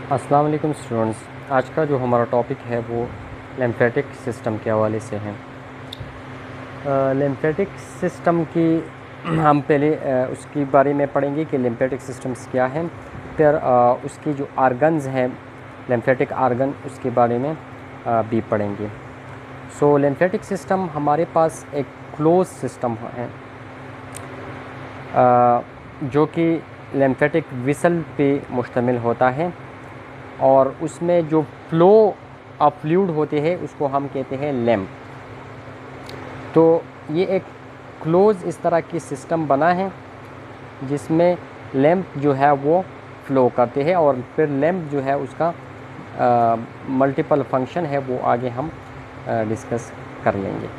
अस्सलाम वालेकुम स्टूडेंट्स। आज का जो हमारा टॉपिक है वो लिम्फेटिक सिस्टम के हवाले से है। लिम्फेटिक सिस्टम की हम पहले उसके बारे में पढ़ेंगे कि लिम्फेटिक सिस्टम्स क्या हैं, फिर उसकी जो आर्गन्स हैं लिम्फेटिक आर्गन उसके बारे में भी पढ़ेंगे। सो लिम्फेटिक सिस्टम हमारे पास एक क्लोज सिस्टम है जो कि लिम्फेटिक विसल पे मुश्तमिल होता है और उसमें जो फ्लो ऑफ फ्लूइड होते हैं उसको हम कहते हैं लैम्प। तो ये एक क्लोज इस तरह की सिस्टम बना है जिसमें लैम्प जो है वो फ्लो करते हैं और फिर लैम्प जो है उसका मल्टीपल फंक्शन है वो आगे हम डिस्कस कर लेंगे।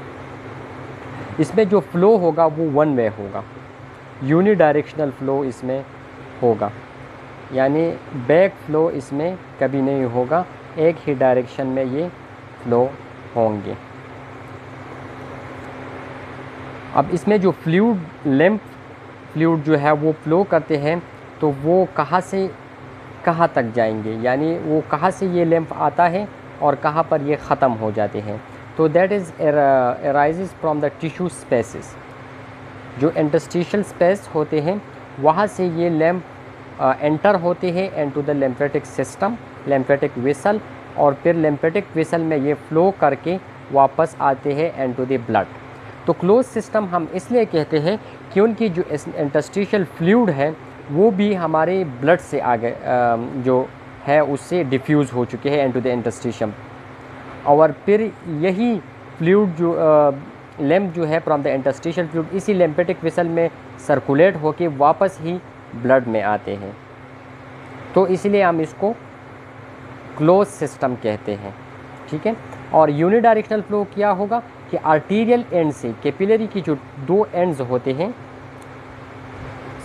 इसमें जो फ़्लो होगा वो वन वे होगा, यूनी डायरेक्शनल फ़्लो इसमें होगा, यानी बैक फ़्लो इसमें कभी नहीं होगा, एक ही डायरेक्शन में ये फ़्लो होंगे। अब इसमें जो फ्लूइड लैम्प फ्लूइड जो है वो फ़्लो करते हैं तो वो कहाँ से कहाँ तक जाएंगे, यानी वो कहाँ से ये लैम्प आता है और कहाँ पर ये ख़त्म हो जाते हैं। तो that is arises from the tissue spaces. जो इंटरस्टिशियल स्पेस होते हैं वहाँ से ये लैम्प एंटर होते हैं into the lymphatic system, lymphatic vessel, और फिर लिम्फेटिक वेसल में ये फ़्लो करके वापस आते हैं इनटू द ब्लड। तो क्लोज सिस्टम हम इसलिए कहते हैं क्योंकि जो इंटरस्टिशियल फ्लूइड है वो भी हमारे ब्लड से आगे जो है उससे डिफ्यूज़ हो चुके हैं इनटू द इंटरस्टिशियम, और फिर यही फ्लूइड जो लैम्प जो है फ्रॉम द इंटरस्टिशियल फ्लूइड इसी लिम्फेटिक वेसल में सर्कुलेट होके वापस ही ब्लड में आते हैं। तो इसलिए हम इसको क्लोज सिस्टम कहते हैं, ठीक है। और यूनिडायरेक्शनल फ्लो क्या होगा कि आर्टीरियल एंड से कैपिलरी की जो दो एंड्स होते हैं,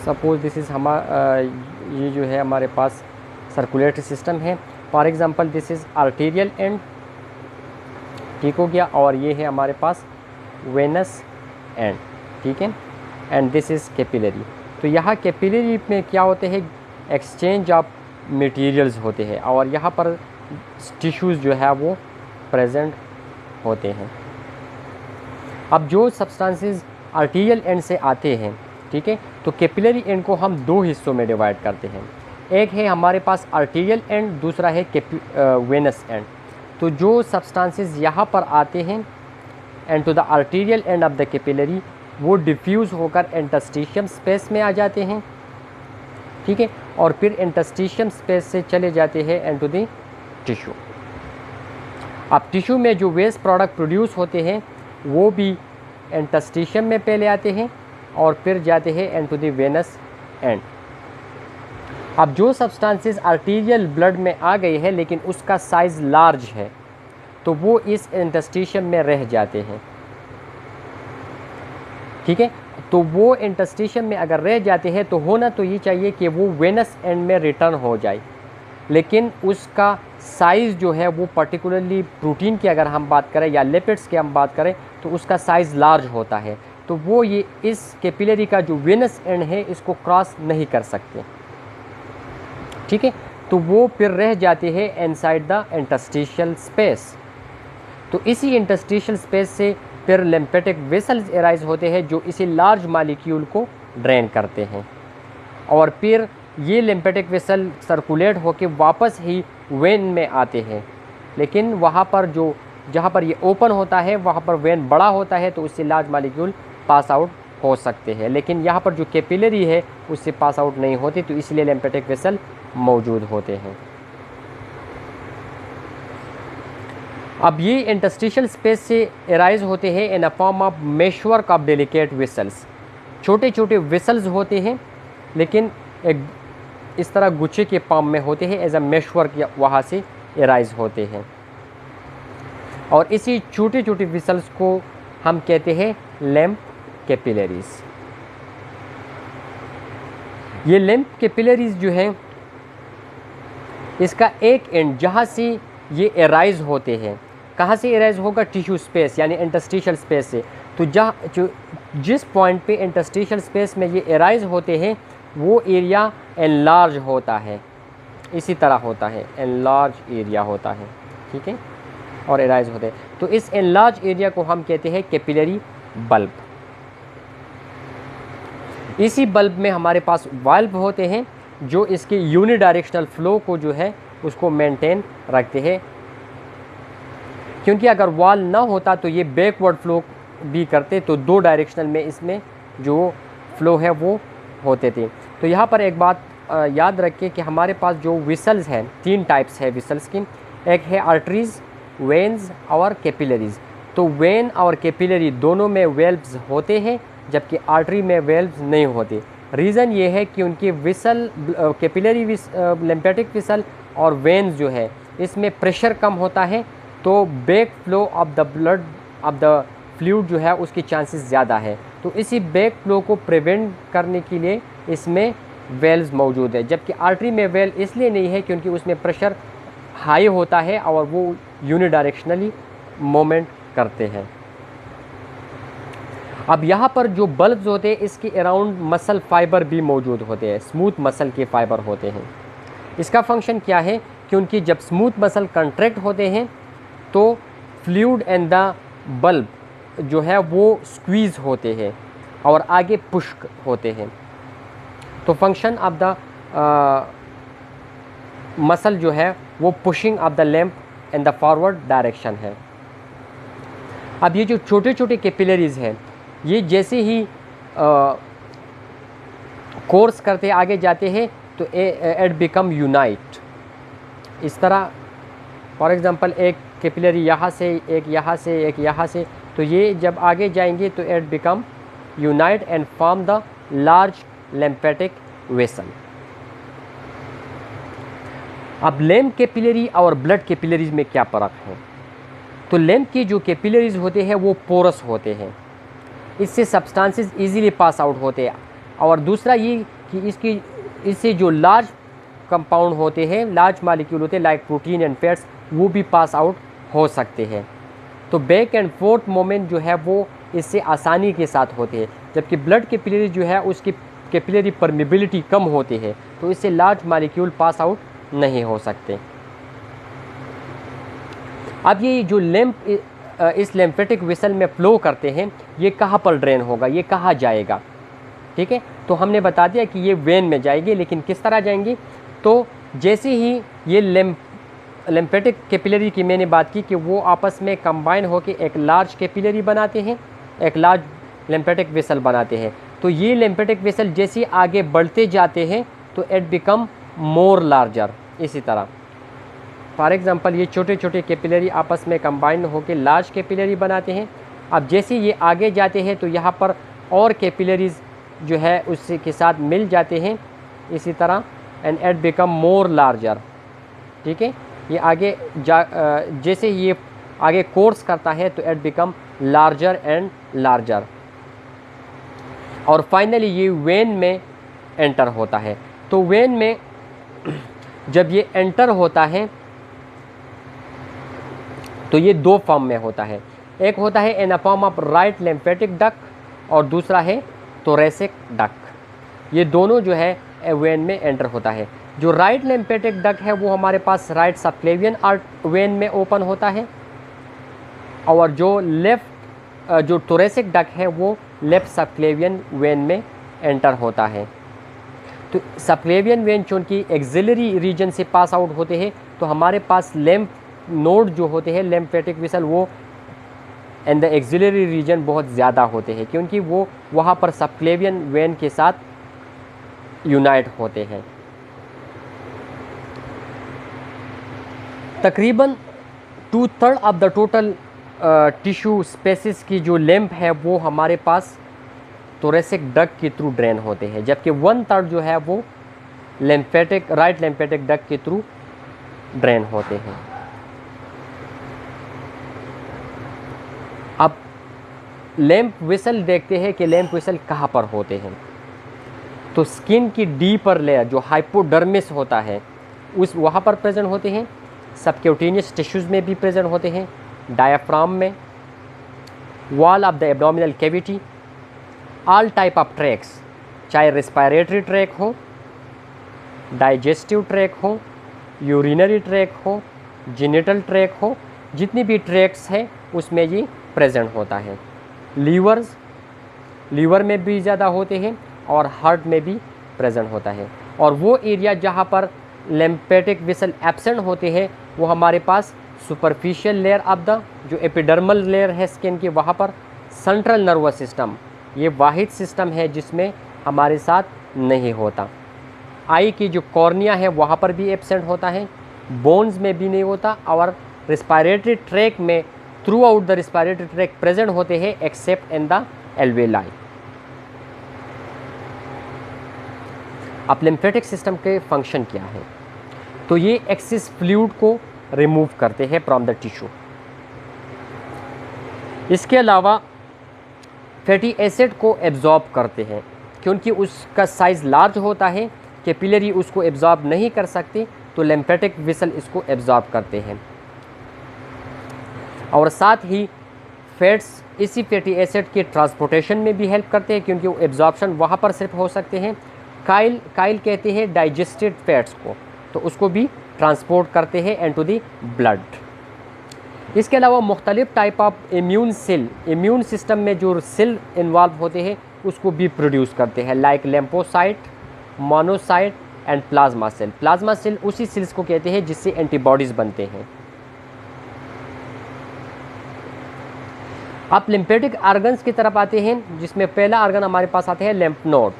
सपोज दिस इज़ ये जो है हमारे पास सर्कुलेटरी सिस्टम है, for example this is arterial and, ठीक हो गया, और ये है हमारे पास वेनस एंड, ठीक है, एंड दिस इज़ कैपिलरी। तो यहाँ कैपिलरी में क्या होते हैं, एक्सचेंज ऑफ मटेरियल्स होते हैं और यहाँ पर टिश्यूज़ जो है वो प्रेजेंट होते हैं। अब जो सब्सटेंसेस आर्टीरियल एंड से आते हैं, ठीक है, तो कैपिलरी एंड को हम दो हिस्सों में डिवाइड करते हैं, एक है हमारे पास आर्टीरियल एंड, दूसरा है वेनस एंड। तो जो सब्सटेंसेस यहाँ पर आते हैं and to the arterial end of the capillary वो डिफ्यूज़ होकर इंटरस्टिशियम स्पेस में आ जाते हैं, ठीक है, और फिर इंटरस्टिशियम स्पेस से चले जाते हैं एंड टू द टिश्यू। अब टिश्यू में जो वेस्ट प्रोडक्ट प्रोड्यूस होते हैं वो भी इंटरस्टिशियम में पहले आते हैं और फिर जाते हैं and to the venous end. अब जो सब्सटेंसेस आर्टीरियल ब्लड में आ गए हैं लेकिन उसका साइज़ लार्ज है तो वो इस इंटरस्टिशियम में रह जाते हैं, ठीक है। तो वो इंटरस्टिशियम में अगर रह जाते हैं तो होना तो ये चाहिए कि वो वेनस एंड में रिटर्न हो जाए, लेकिन उसका साइज़ जो है वो पर्टिकुलरली प्रोटीन की अगर हम बात करें या लिपिड्स की हम बात करें तो उसका साइज़ लार्ज होता है, तो वो ये इस कैपिलरी का जो वेनस एंड है इसको क्रॉस नहीं कर सकते, ठीक है। तो वो फिर रह जाते हैं इनसाइड द इंटरस्टिशियल स्पेस। तो इसी इंटरस्टिशियल स्पेस से फिर लिम्फेटिक वेसल्स एराइज होते हैं जो इसी लार्ज मालिक्यूल को ड्रेन करते हैं, और फिर ये लिम्फेटिक वेसल सर्कुलेट होकर वापस ही वेन में आते हैं, लेकिन वहाँ पर जो जहाँ पर ये ओपन होता है वहाँ पर वेन बड़ा होता है तो उससे लार्ज मालिक्यूल पास आउट हो सकते हैं, लेकिन यहाँ पर जो कैपिलरी है उससे पास आउट नहीं होती, तो इसलिए लिम्फेटिक वेसल मौजूद होते हैं। अब ये इंटरस्टिशियल स्पेस से एराइज होते हैं in a form of meshwork of delicate vessels. छोटे छोटे वेसल्स होते हैं लेकिन एक इस तरह गुच्छे के फॉर्म में होते हैं, एज अ मेशवर्क या वहाँ से एराइज होते हैं, और इसी छोटे छोटे वेसल्स को हम कहते हैं लैम्प कैपिलरीज। ये लैम्प कैपिलरीज जो हैं इसका एक एंड जहाँ से ये एराइज होते हैं, कहाँ से एराइज होगा, टिश्यू स्पेस यानी इंटरस्टिशियल स्पेस से। तो जिस पॉइंट पे इंटरस्टिशियल स्पेस में ये एराइज होते हैं वो एरिया एनलार्ज होता है, इसी तरह होता है, एनलार्ज एरिया होता है, ठीक है, और एराइज होते हैं। तो इस एनलार्ज एरिया को हम कहते हैं कैपिलरी बल्ब। इसी बल्ब में हमारे पास वाल्व होते हैं जो इसके यूनिडायरेक्शनल फ्लो को जो है उसको मेंटेन रखते हैं, क्योंकि अगर वाल ना होता तो ये बैकवर्ड फ्लो भी करते, तो 2 डायरेक्शनल में इसमें जो फ्लो है वो होते थे। तो यहाँ पर एक बात याद रखिए कि हमारे पास जो विसल्स हैं, 3 टाइप्स है विसल्स की। एक है आर्टरीज, वेन्स और कैपिलरीज। तो वेन और कैपिलरी दोनों में वेल्व्स होते हैं, जबकि आर्टरी में वेल्व्स नहीं होते। रीज़न ये है कि उनकी विसल, कैपिलरी लिम्फेटिक विसल और वेन्स जो है इसमें प्रेशर कम होता है, तो back flow of the blood of the fluid जो है उसकी चांसेस ज़्यादा है। तो इसी बैक फ्लो को प्रिवेंट करने के लिए इसमें वेल्व्स मौजूद है, जबकि आर्टरी में वेल इसलिए नहीं है क्योंकि उसमें प्रेशर हाई होता है और वो यूनिडायरेक्शनली मूवमेंट करते हैं। अब यहाँ पर जो बल्ब्स होते हैं इसके अराउंड मसल फाइबर भी मौजूद होते हैं, स्मूथ मसल के फाइबर होते हैं। इसका फंक्शन क्या है, क्योंकि जब स्मूथ मसल कंट्रैक्ट होते हैं तो फ्लूइड एंड द बल्ब जो है वो स्क्वीज़ होते हैं और आगे पुश होते हैं। तो फंक्शन ऑफ द मसल जो है वो pushing of the lamp in the forward direction है। अब ये जो छोटे छोटे कैपिलरीज हैं ये जैसे ही कोर्स करते आगे जाते हैं तो इट बिकम यूनाइट। इस तरह फॉर एग्जांपल एक कैपिलरी यहाँ से, एक यहाँ से, एक यहाँ से, तो ये जब आगे जाएंगे तो it become unite and form the large lymphatic vessel. अब लैम्प कैपिलरी और ब्लड कैपिलरीज में क्या फ़र्क है? तो लैम्प की जो कैपिलरीज होते हैं वो पोरस होते हैं, इससे सब्सटेंसेस इजीली पास आउट होते हैं। और दूसरा ये कि इससे जो लार्ज कंपाउंड होते हैं, लार्ज मॉलिक्यूल होते हैं लाइक प्रोटीन एंड फैट्स, वो भी पास आउट हो सकते हैं। तो बैक एंड फोर्थ मोमेंट जो है वो इससे आसानी के साथ होते हैं, जबकि ब्लड कैपिलरी जो है उसकी कैपिलरी परमिबिलिटी कम होती है, तो इससे लार्ज मॉलिक्यूल पास आउट नहीं हो सकते। अब ये जो लैम्प इस लिम्फेटिक वेसल में फ़्लो करते हैं, ये कहाँ पर ड्रेन होगा, ये कहाँ जाएगा? ठीक है, तो हमने बता दिया कि ये वेन में जाएगी, लेकिन किस तरह जाएंगी? तो जैसे ही ये लिम्फेटिक कैपिलरी की मैंने बात की कि वो आपस में कंबाइन होकर एक लार्ज कैपिलरी बनाते हैं, एक लार्ज लिम्फेटिक वेसल बनाते हैं। तो ये लिम्फेटिक वेसल जैसे आगे बढ़ते जाते हैं तो इट बिकम मोर लार्जर। इसी तरह फॉर एग्जांपल ये छोटे छोटे कैपिलरी आपस में कंबाइन होकर लार्ज कैपिलरी बनाते हैं। अब जैसे ये आगे जाते हैं तो यहाँ पर और कैपिलरीज जो है उससे के साथ मिल जाते हैं, इसी तरह and it become more larger. ठीक है, ये आगे जैसे ये आगे कोर्स करता है तो it become larger and larger, और फाइनली ये वेन में एंटर होता है। तो वेन में जब ये एंटर होता है तो ये 2 फॉर्म में होता है, एक होता है in a form of right lymphatic duct और दूसरा है थोरैसिक डक्ट। ये दोनों जो है वेन में एंटर होता है। जो राइट लिम्फेटिक डक्ट है वो हमारे पास राइट सबक्लेवियन वेन में ओपन होता है, और जो जो थोरैसिक डक्ट है वो लेफ्ट सबक्लेवियन वेन में एंटर होता है। तो सबक्लेवियन वेन चूँकि एक्सिलरी रीजन से पास आउट होते हैं, तो हमारे पास लैम्प नोड जो होते हैं लिम्फेटिक वेसल वो इन द एक्सिलरी रीजन बहुत ज़्यादा होते हैं, क्योंकि वो वहाँ पर सबक्लेवियन वेन के साथ यूनाइट होते हैं। तकरीबन 2/3 of the total tissue spaces की जो लैम्प है वो हमारे पास थोरैसिक डक्ट के थ्रू ड्रेन होते हैं, जबकि 1/3 जो है वो राइट लिम्फेटिक डक्ट के थ्रू ड्रेन होते हैं। अब लैम्प वेसल देखते हैं कि लैम्प वेसल कहाँ पर होते हैं। तो स्किन की डीपर लेयर जो हाइपोडर्मिस होता है उस वहाँ पर प्रेजेंट होते हैं, सबक्यूटेनियस टिश्यूज़ में भी प्रेजेंट होते हैं, डायाफ्राम में, wall of the abdominal cavity, all type of tracks, चाहे रेस्पिरेटरी ट्रैक हो, डाइजेस्टिव ट्रैक हो, यूरिनरी ट्रैक हो, जेनिटल ट्रैक हो, जितनी भी ट्रैक्स हैं उसमें ये प्रेजेंट होता है। लीवर में भी ज़्यादा होते हैं और हार्ट में भी प्रेजेंट होता है। और वो एरिया जहाँ पर लिम्फेटिक वेसल एब्सेंट होते हैं वो हमारे पास सुपरफिशियल लेयर ऑफ द जो एपिडर्मल लेयर है स्किन की, वहाँ पर सेंट्रल नर्वस सिस्टम, ये वाहिद सिस्टम है जिसमें हमारे साथ नहीं होता। आई की जो कॉर्निया है वहाँ पर भी एब्सेंट होता है, बोन्स में भी नहीं होता, और रिस्पायरेटरी ट्रैक में through out the respiratory track present होते हैं एक्सेप्ट इन द एल्वेलाई। अब लिम्फेटिक सिस्टम के फंक्शन क्या है? तो ये एक्सेस फ्लूइड को रिमूव करते हैं फ्रॉम द टिश्यू। इसके अलावा फैटी एसिड को एब्जॉर्ब करते हैं, क्योंकि उसका साइज़ लार्ज होता है, कैपिलरी उसको एब्जॉर्ब नहीं कर सकते, तो लिम्फेटिक वेसल इसको एब्जॉर्ब करते हैं। और साथ ही फैट्स इसी फैटी एसिड के ट्रांसपोर्टेशन में भी हेल्प करते हैं, क्योंकि वो एब्जॉर्प्शन वहाँ पर सिर्फ हो सकते हैं। काइल कहते हैं डाइजेस्टेड फैट्स को, तो उसको भी ट्रांसपोर्ट करते हैं इनटू द ब्लड। इसके अलावा मुख्तलिफ type of immune cell, immune system में जो सेल इन्वॉल्व होते हैं उसको भी प्रोड्यूस करते हैं, like lymphocyte, monocyte and plasma cell. Plasma cell उसी सेल्स को कहते हैं जिससे एंटीबॉडीज़ बनते हैं। अब लिम्फेटिक ऑर्गन्स की तरफ आते हैं, जिसमें पहला ऑर्गन हमारे पास आते हैं लिम्फ नोड।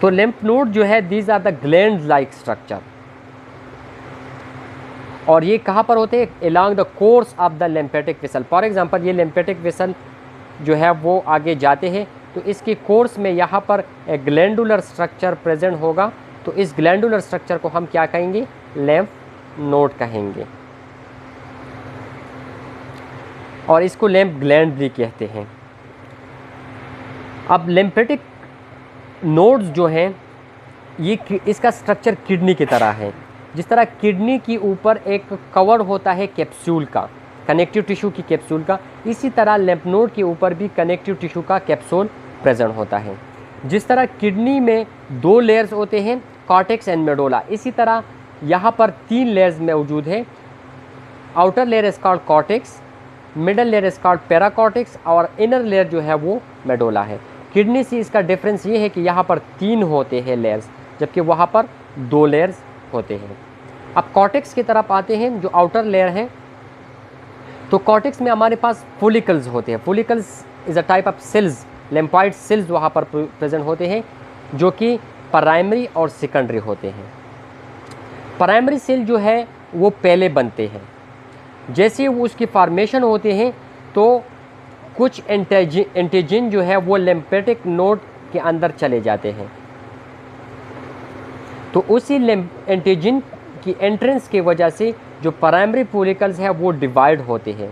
तो लिम्फ नोड जो है these are the gland like structure, और ये कहाँ पर होते हैं? Along the course of the lymphatic vessel. For example ये लिम्फेटिक वेसल जो है वो आगे जाते हैं, तो इसके कोर्स में यहाँ पर एक ग्लैंडुलर स्ट्रक्चर प्रेजेंट होगा, तो इस ग्लैंडुलर स्ट्रक्चर को हम क्या कहेंगे? लिम्फ नोड कहेंगे, और इसको लिम्फ ग्लैंड भी कहते हैं। अब लिम्फेटिक नोड्स जो हैं ये इसका स्ट्रक्चर किडनी की तरह है। जिस तरह किडनी के ऊपर एक कवर होता है कैप्सूल का, कनेक्टिव टिश्यू की कैप्सूल का, इसी तरह लिम्फ नोड के ऊपर भी कनेक्टिव टिश्यू का कैप्सूल प्रेजेंट होता है। जिस तरह किडनी में 2 लेयर्स होते हैं, कॉर्टेक्स एंड मेडोला, इसी तरह यहाँ पर 3 लेयर्स मौजूद है। Outer layer is called cortex, middle layer is called paracortex, और इनर लेयर जो है वो मेडोला है। किडनी से इसका डिफरेंस ये है कि यहाँ पर 3 होते हैं लेयर्स, जबकि वहाँ पर 2 लेयर्स होते हैं। अब कॉर्टेक्स की तरफ आते हैं, जो आउटर लेयर है। तो कॉर्टेक्स में हमारे पास फोलिकल्स होते हैं। Follicles is a type of cells, lymphoid cells वहाँ पर प्रेजेंट होते हैं, जो कि प्राइमरी और सेकेंडरी होते हैं। प्राइमरी सेल जो है वो पहले बनते हैं। जैसे वो उसकी फॉर्मेशन होते हैं तो कुछ एंटीजन जो है वो लिम्फेटिक नोड के अंदर चले जाते हैं, तो उसी एंटीजन की एंट्रेंस की वजह से जो प्राइमरी फोलिकल्स हैं वो डिवाइड होते हैं,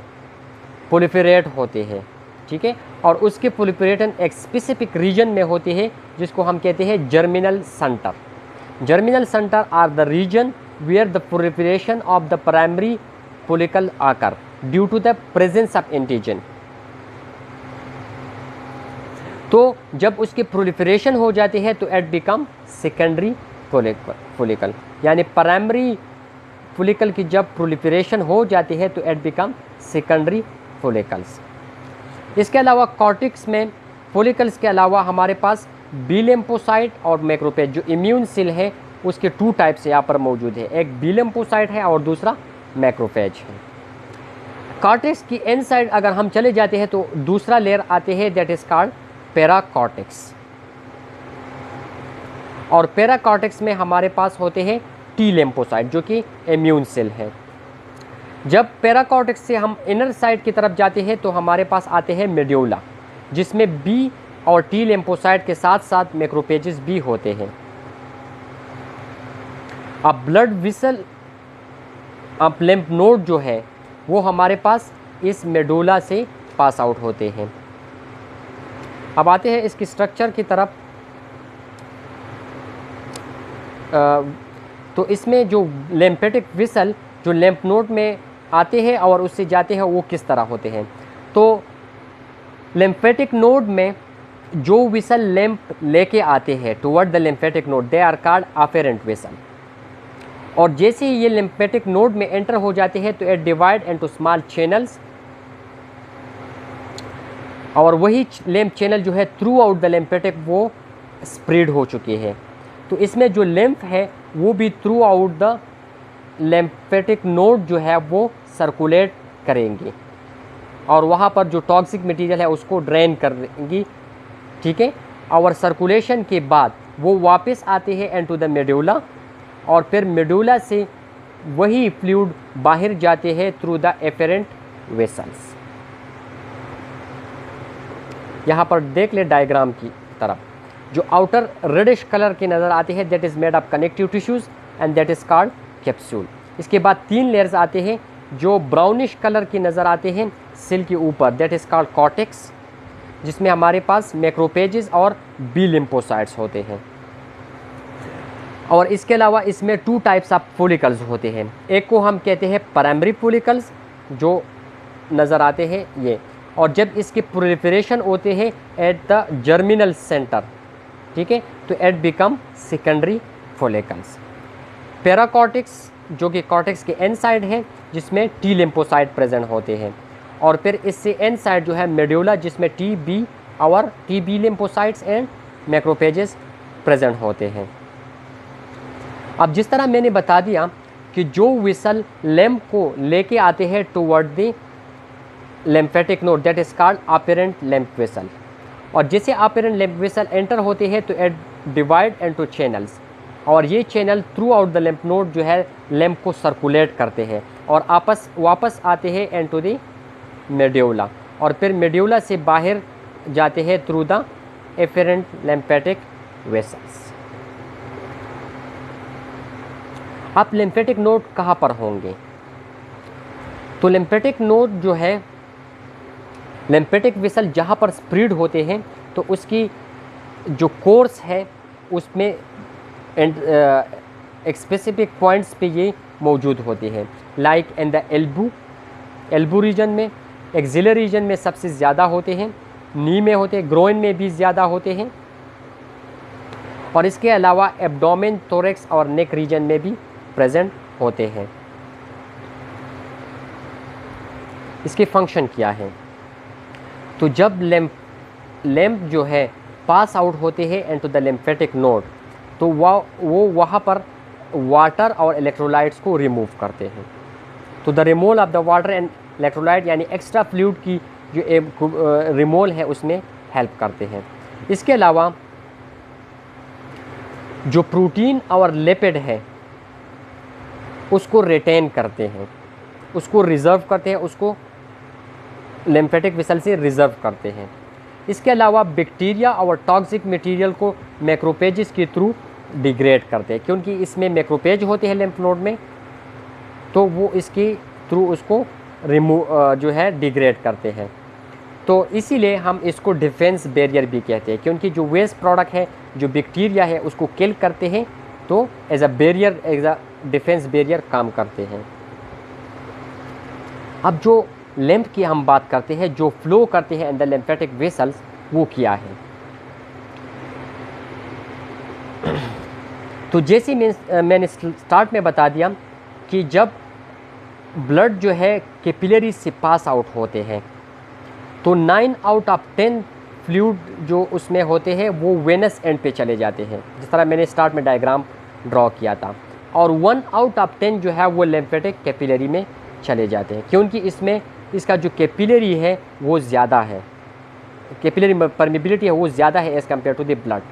प्रोलिफरेट होते हैं, ठीक है। और उसके प्रोलिफरेशन एक स्पेसिफिक रीजन में होते हैं, जिसको हम कहते हैं germinal centre. Germinal centre are the region where the proliferation of the primary follicle occur due to the presence of antigen. तो जब उसकी प्रोलिफरेशन हो जाती है तो इट बिकम सेकेंडरी फोलिकल, यानी प्राइमरी फोलिकल की जब प्रोलिफरेशन हो जाती है तो इट बिकम सेकेंडरी फोलिकल्स। इसके अलावा कॉर्टेक्स में फोलिकल्स के अलावा हमारे पास बी लिम्फोसाइट और मैक्रोफेज, जो इम्यून सेल है उसके 2 टाइप्स यहाँ पर मौजूद है, एक बी लिम्फोसाइट है और दूसरा मैक्रोफेज है। कॉर्टेक्स की एंड साइड अगर हम चले जाते हैं तो दूसरा लेयर आते हैं, दैट इज कॉल्ड पैराकॉर्टेक्स। और पैराकॉर्टेक्स में हमारे पास होते हैं टी लिम्फोसाइट, जो कि इम्यून सेल है। जब पैराकॉर्टेक्स से हम इनर साइड की तरफ जाते हैं तो हमारे पास आते हैं मेड्यूला, जिसमें बी और टी लिम्फोसाइट के साथ साथ मैक्रोफेजेस भी होते हैं। अब ब्लड वेसल, अब लिम्फ नोड जो है वो हमारे पास इस मेडुला से पास आउट होते हैं। अब आते हैं इसकी स्ट्रक्चर की तरफ। तो इसमें जो लिम्फेटिक वेसल जो लिम्फ नोड में आते हैं और उससे जाते हैं वो किस तरह होते हैं। तो लिम्फेटिक नोड में जो वेसल लिम्फ लेके आते हैं toward the lymphatic node, they are called afferent vessel. और जैसे ही ये लिम्फेटिक नोड में एंटर हो जाते हैं तो it divide into small channels, और वही लिम्फ चैनल जो है थ्रू आउट द लिम्फेटिक वो स्प्रेड हो चुके हैं। तो इसमें जो लिम्फ है वो भी through out the lymphatic node जो है वो सर्कुलेट करेंगे और वहाँ पर जो टॉक्सिक मटेरियल है उसको ड्रेन कर देंगी, ठीक है। और सर्कुलेशन के बाद वो वापस आते हैं इनटू द मेडुला, और फिर मेडुला से वही फ्लूइड बाहर जाते हैं थ्रू द एफेरेंट वेसल्स। यहाँ पर देख ले डायग्राम की तरफ, जो आउटर रेडिश कलर के नज़र आते हैं that is made of connective tissues and that is called capsule. इसके बाद 3 लेयर्स आते हैं जो ब्राउनिश कलर के नज़र आते हैं सेल के ऊपर, दैट इज़ कॉल्ड कॉर्टेक्स, जिसमें हमारे पास मैक्रोपेजेस और बी लिम्फोसाइट्स होते हैं। और इसके अलावा इसमें 2 टाइप्स ऑफ फोलिकल्स होते हैं। एक को हम कहते हैं प्राइमरी फोलिकल्स जो नज़र आते हैं ये, और जब इसके प्रोलिफरेशन होते हैं एट द जर्मिनल सेंटर, ठीक है, तो it become secondary follicles. Paracortex जो कि कॉर्टेक्स के एंड साइड है जिसमें टी लिम्फोसाइट प्रेजेंट होते हैं, और फिर इससे एंड साइड जो है मेडुला जिसमें T B lymphocytes and macrophages present होते हैं। अब जिस तरह मैंने बता दिया कि जो वेसल लैम्प को लेके आते हैं toward the lymphatic node that is called apparent lamp vessel, और जैसे अपेरेंट लैम्प वेसल एंटर होते हैं तो इट डिवाइड इनटू चैनल्स, और ये channel through out the lamp node जो है लैम्प को सर्कुलेट करते हैं और वापस आते हैं इनटू द मेडुला, और फिर मेडुला से बाहर जाते हैं through the efferent lymphatic vessels. अब लिम्फेटिक नोड कहाँ पर होंगे? तो लिम्फेटिक नोड जो है, लिम्फेटिक वेसल जहाँ पर स्प्रेड होते हैं तो उसकी जो कोर्स है उसमें एक स्पेसिफिक पॉइंट्स पे ये मौजूद होते हैं, लाइक इन द एल्बू रीजन में, एक्सिलरी रीजन में सबसे ज़्यादा होते हैं, नी में होते हैं, ग्रोइन में भी ज़्यादा होते हैं, और इसके अलावा एब्डोमेन, थोरेक्स और नेक रीजन में भी प्रेजेंट होते हैं। इसके फंक्शन क्या है? तो जब लैम्प जो है पास आउट होते हैं इनटू द लिम्फेटिक नोड तो वो वहाँ पर वाटर और इलेक्ट्रोलाइट्स को रिमूव करते हैं। तो the removal of the water and electrolyte यानी एक्स्ट्रा फ्लूइड की जो रिमूवल है उसमें हेल्प करते हैं। इसके अलावा जो प्रोटीन और लिपिड है उसको रिटेन करते हैं, उसको रिज़र्व करते हैं, उसको लिम्फेटिक वेसल से रिज़र्व करते हैं। इसके अलावा बैक्टीरिया और टॉक्सिक मटेरियल को मैक्रोपेजेस के थ्रू डिग्रेड करते हैं, क्योंकि इसमें मैक्रोपेज होते हैं लिम्फ नोड में, तो वो इसके थ्रू उसको जो है डिग्रेड करते हैं। तो इसीलिए हम इसको डिफेंस बैरियर भी कहते हैं, क्योंकि जो वेस्ट प्रोडक्ट है, जो बैक्टीरिया है उसको किल करते हैं, तो as a barrier, as a defence barrier काम करते हैं। अब जो लैम्प की हम बात करते हैं, जो फ्लो करते हैं इन द लिम्फेटिक वेसल्स, वो क्या है? तो जैसे मैंने स्टार्ट में बता दिया कि जब ब्लड जो है कैपिलरी से पास आउट होते हैं तो 9 आउट ऑफ 10 फ्लूइड जो उसमें होते हैं वो वेनस एंड पे चले जाते हैं, जिस तरह मैंने स्टार्ट में डायग्राम ड्रॉ किया था, और 1 आउट ऑफ 10 जो है वो लिम्फेटिक कैपिलरी में चले जाते हैं, क्योंकि इसमें इसका जो कैपिलरी है वो ज़्यादा है, कैपिलरी परमिबिलिटी है वो ज़्यादा है as compare to the blood.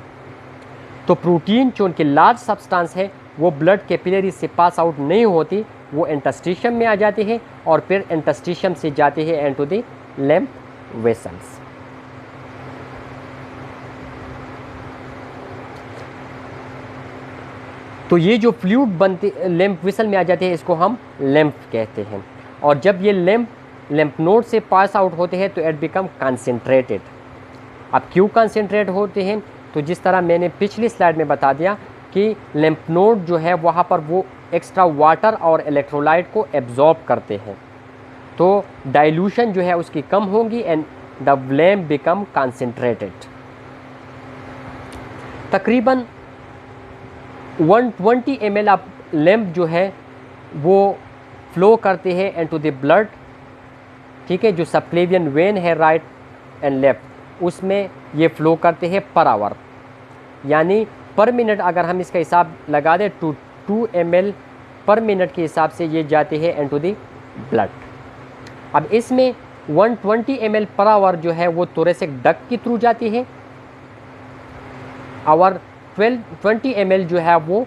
तो प्रोटीन जो उनके लार्ज सब्सटेंस है वो ब्लड कैपिलरी से पास आउट नहीं होती, वो इंटस्टिशियम में आ जाते हैं और फिर इंटस्टिशियम से जाते हैं इनटू द लैम्प वेसल्स। तो ये जो फ्लूइड बनते लैम्प वेसल में आ जाते हैं इसको हम लैम्प कहते हैं, और जब ये लैम्प नोड से पास आउट होते हैं तो इट बिकम कंसंट्रेटेड। अब क्यों कंसंट्रेट होते हैं? तो जिस तरह मैंने पिछली स्लाइड में बता दिया कि लैम्प नोड जो है वहाँ पर वो एक्स्ट्रा वाटर और इलेक्ट्रोलाइट को एब्जॉर्ब करते हैं, तो डाइल्यूशन जो है उसकी कम होगी and the lamp become concentrated. तकरीबन 120 ml ऑफ lymph जो है वो फ्लो करते हैं इनटू द ब्लड, ठीक है, जो सबक्लेवियन वेन है राइट एंड लेफ्ट उसमें ये फ्लो करते हैं पर आवर, यानी पर मिनट अगर हम इसका हिसाब लगा दें 2 ml पर मिनट के हिसाब से ये जाते हैं इनटू द ब्लड। अब इसमें 120 ml पर आवर जो है वो थोरेसिक डक्ट के थ्रू जाती है और 20 ml जो है वो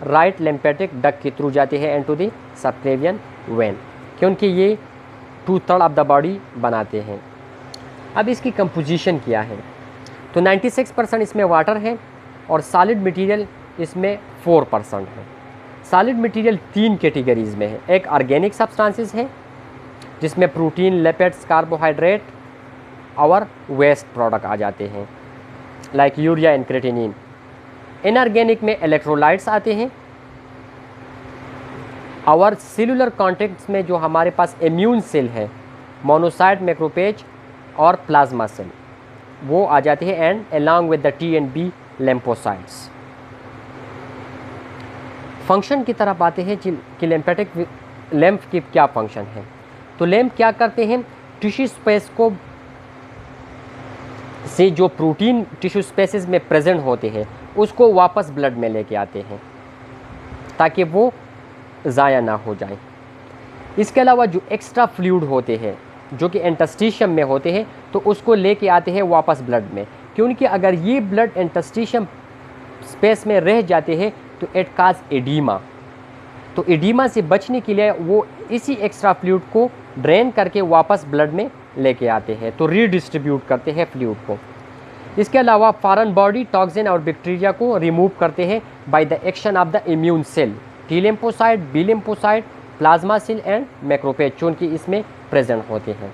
राइट लिम्फेटिक डक्ट के थ्रू जाती है इनटू द सबक्लेवियन वेन, क्योंकि ये 2/3 ऑफ द बॉडी बनाते हैं। अब इसकी कंपोजिशन क्या है, तो 96% इसमें वाटर है और सॉलिड मटेरियल इसमें 4% है। सॉलिड मटेरियल 3 कैटेगरीज में है, एक ऑर्गेनिक सब्सटेंसेस है जिसमें प्रोटीन, लिपिड्स, कार्बोहाइड्रेट और वेस्ट प्रोडक्ट आ जाते हैं like urea and creatinine. Inorganic में इलेक्ट्रोलाइट्स आते हैं और सेलुलर कॉन्टेक्ट्स में जो हमारे पास इम्यून सेल है, मोनोसाइट, मैक्रोफेज और प्लाज्मा सेल, वो आ जाते हैं and along with the T and B lymphocytes. Function की तरफ आते हैं कि लिम्फेटिक लिम्फ की क्या फंक्शन है। तो लिम्फ क्या करते हैं, टिश्यू स्पेस को से जो प्रोटीन टिश्यू स्पेसेस में प्रेजेंट होते हैं उसको वापस ब्लड में लेके आते हैं ताकि वो ज़ाया ना हो जाए। इसके अलावा जो एक्स्ट्रा फ्लूइड होते हैं जो कि इंटस्टिशियम में होते हैं तो उसको लेके आते हैं वापस ब्लड में, क्योंकि अगर ये ब्लड इंटस्टिशियम स्पेस में रह जाते हैं तो इट काज एडीमा। तो एडीमा से बचने के लिए वो इसी एक्स्ट्रा फ्लूइड को ड्रेन करके वापस ब्लड में लेके आते हैं, तो रीडिस्ट्रीब्यूट करते हैं फ्लूइड को। इसके अलावा फॉरेन बॉडी टॉक्सिन और बैक्टीरिया को रिमूव करते हैं by the action of the immune cell, T lymphocyte, B lymphocyte, plasma cell and macrophage जो उनकी इसमें प्रेजेंट होते हैं।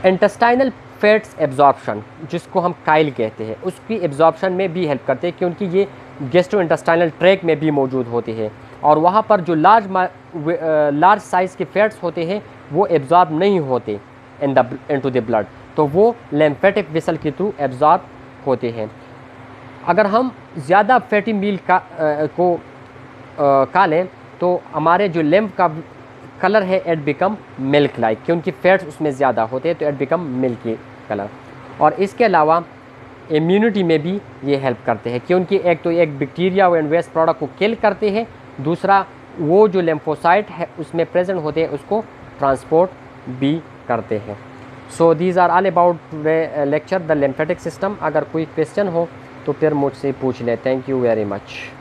इंटेस्टाइनल फैट्स एब्जॉर्प्शन जिसको हम काइल कहते हैं उसकी एब्जॉर्प्शन में भी हेल्प करते हैं, क्योंकि ये गैस्ट्रोइंटेस्टाइनल ट्रैक में भी मौजूद होते हैं और वहाँ पर जो लार्ज साइज़ के फैट्स होते हैं वो एब्जॉर्ब नहीं होते इनटू द ब्लड, तो वो लिम्फेटिक वेसल के थ्रू एब्जॉर्ब होते हैं। अगर हम ज़्यादा फैटी मील खा लें तो हमारे जो लिम्फ का कलर है इट बिकम मिल्क लाइक, क्योंकि फैट्स उसमें ज़्यादा होते हैं तो इट बिकम मिल्की कलर। और इसके अलावा इम्यूनिटी में भी ये हेल्प करते हैं, क्योंकि एक तो एक बैक्टीरिया एंड वेस्ट प्रोडक्ट को किल करते हैं, दूसरा वो जो लिम्फोसाइट है उसमें प्रेजेंट होते हैं उसको ट्रांसपोर्ट भी करते हैं। So these are all about lecture the lymphatic system. अगर कोई क्वेश्चन हो तो फिर मुझसे पूछ लें। Thank you very much.